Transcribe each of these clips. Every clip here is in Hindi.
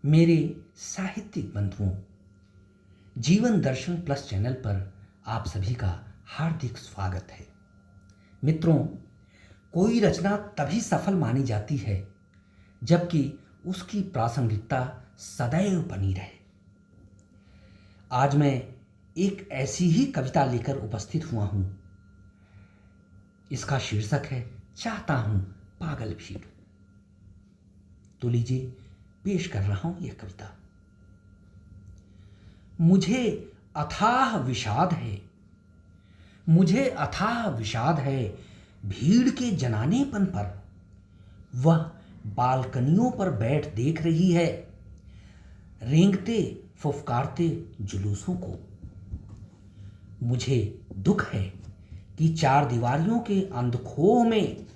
मेरे साहित्यिक बंधुओं, जीवन दर्शन प्लस चैनल पर आप सभी का हार्दिक स्वागत है। मित्रों, कोई रचना तभी सफल मानी जाती है जबकि उसकी प्रासंगिकता सदैव बनी रहे। आज मैं एक ऐसी ही कविता लेकर उपस्थित हुआ हूं। इसका शीर्षक है चाहता हूं पागल भीड़। तो लीजिए पेश कर रहा हूं यह कविता। मुझे अथाह विषाद है, मुझे अथाह विषाद है भीड़ के जनानेपन पर। वह बालकनियों पर बैठ देख रही है रेंगते फुफकारते जुलूसों को। मुझे दुख है कि चार दीवारियों के अंधखोह में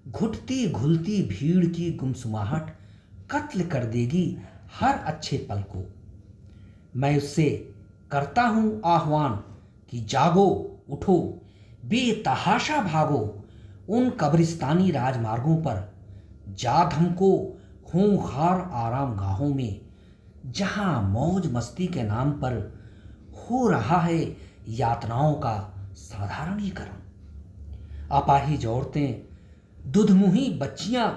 घुटती घुलती भीड़ की गुमसुमाहट कत्ल कर देगी हर अच्छे पल को। मैं उससे करता हूं आह्वान कि जागो, उठो, बेतहाशा भागो उन कब्रिस्तानी राजमार्गों पर। जा धमको खूंखार आराम गाहों में, जहां मौज मस्ती के नाम पर हो रहा है यातनाओं का साधारणीकरण। अपाहिज औरतें, दुधमुही बच्चियां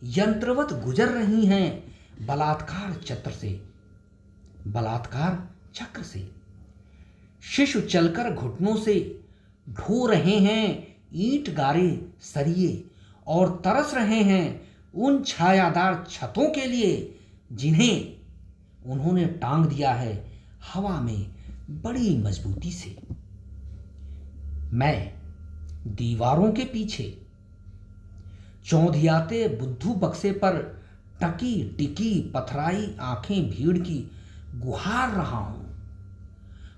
यंत्रवत गुजर रही हैं बलात्कार चक्र से। शिशु चलकर घुटनों से ढो रहे हैं ईंट गारे सरिये और तरस रहे हैं उन छायादार छतों के लिए जिन्हें उन्होंने टांग दिया है हवा में बड़ी मजबूती से। मैं दीवारों के पीछे चौंधियाते बुद्धू बक्से पर टकी टिकी पथराई आंखें भीड़ की गुहार रहा हूं।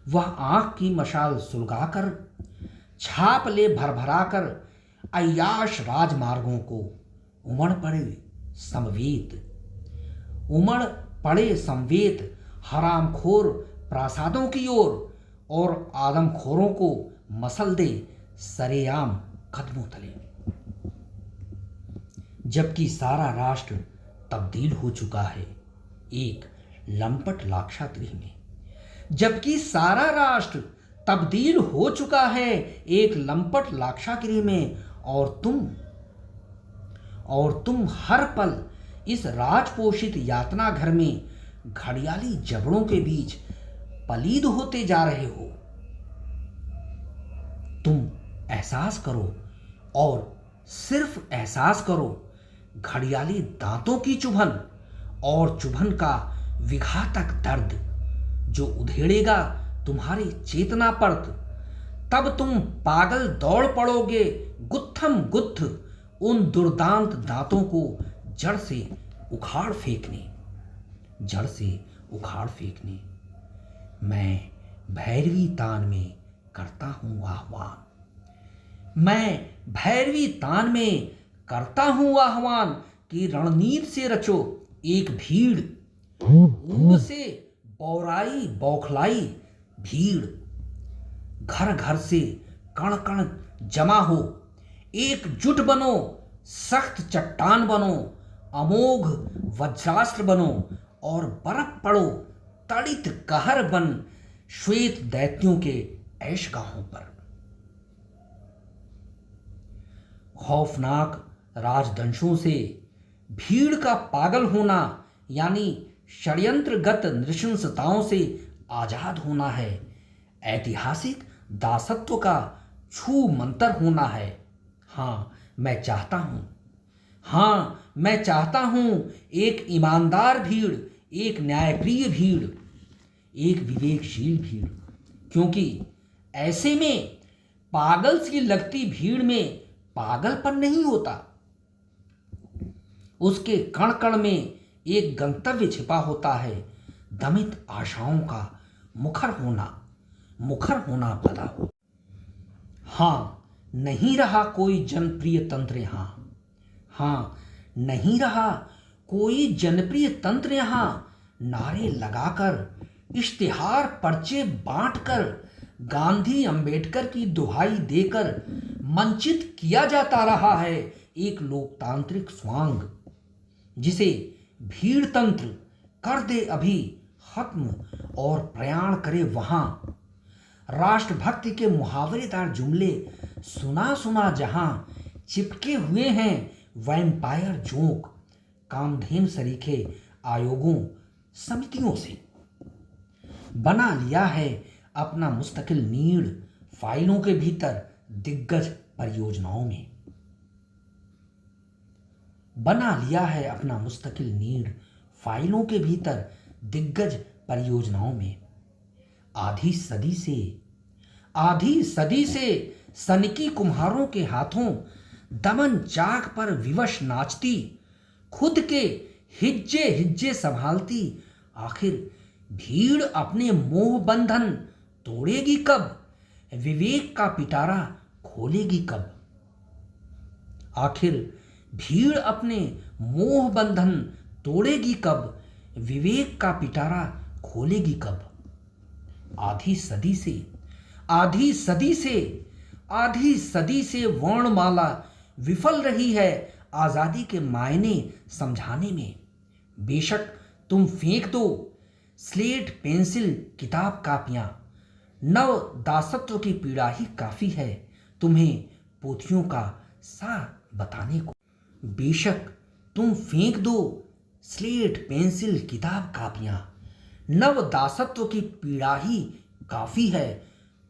वह आंख की मशाल सुलगाकर छाप ले भरभराकर अय्याश राजमार्गों को उमड़ पड़े संवेत हरामखोर प्रासादों की ओर और आदमखोरों को मसल दे सरेआम कदमों तले। जबकि सारा राष्ट्र तब्दील हो चुका है एक लंपट लाक्षागृह में। जबकि सारा राष्ट्र तब्दील हो चुका है एक लंपट लाक्षागृह में, और तुम हर पल इस राजपोषित यातना घर में घड़ियाली जबड़ों के बीच पलीद होते जा रहे हो। तुम एहसास करो और सिर्फ एहसास करो घड़ियाली दांतों की चुभन और चुभन का विघातक दर्द जो उधेड़ेगा तुम्हारी चेतना परत। तब तुम पागल दौड़ पड़ोगे गुत्थम गुत्थ उन दुर्दांत दांतों को जड़ से उखाड़ फेंकने। मैं भैरवी तान में करता हूं आह्वान कि रणनीति से रचो एक भीड़, ऊब से बौराई बौखलाई भीड़। घर घर से कण कण जमा हो, एकजुट बनो, सख्त चट्टान बनो, अमोघ वज्रास्त्र बनो और बरफ पड़ो तड़ित कहर बन श्वेत दैत्यों के ऐशगाहों पर। खौफनाक राजदंशों से भीड़ का पागल होना यानी षड्यंत्रगत नृशंसताओं से आजाद होना है। ऐतिहासिक दासत्व का छू मंतर होना है। मैं चाहता हूं एक ईमानदार भीड़, एक न्यायप्रिय भीड़, एक विवेकशील भीड़। क्योंकि ऐसे में पागल सी लगती भीड़ में पागलपन नहीं होता। उसके कण कण में एक गंतव्य छिपा होता है, दमित आशाओं का मुखर होना पैदा हो। नहीं रहा कोई जनप्रिय तंत्र यहाँ। नारे लगाकर, इश्तिहार पर्चे बांटकर, गांधी अंबेडकर की दुहाई देकर मंचित किया जाता रहा है एक लोकतांत्रिक स्वांग जिसे भीड़ तंत्र कर दे अभी खत्म और प्रयाण करे वहां। राष्ट्रभक्ति के मुहावरेदार जुमले सुना सुना जहां चिपके हुए हैं वैम्पायर जोंक कामधेनु सरीखे आयोगों समितियों से। बना लिया है अपना मुस्तकिल नीड़ फाइलों के भीतर दिग्गज परियोजनाओं में। बना लिया है अपना मुस्तकिल नीड़ फाइलों के भीतर दिग्गज परियोजनाओं में। आधी सदी से सनकी कुम्हारों के हाथों दमन चाक पर विवश नाचती, खुद के हिज्जे हिज्जे संभालती, आखिर भीड़ अपने मोह बंधन तोड़ेगी कब, विवेक का पिटारा खोलेगी कब। आखिर भीड़ अपने मोह बंधन तोड़ेगी कब, विवेक का पिटारा खोलेगी कब। आधी सदी से वर्णमाला विफल रही है आजादी के मायने समझाने में। बेशक तुम फेंक दो स्लेट पेंसिल किताब कापियां, नव दासत्व की पीड़ा ही काफी है तुम्हें पोथियों का सार बताने को। बेशक तुम फेंक दो स्लेट पेंसिल किताब कापियां, नव दासत्व की पीड़ा ही काफी है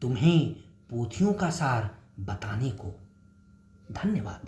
तुम्हें पोथियों का सार बताने को। धन्यवाद।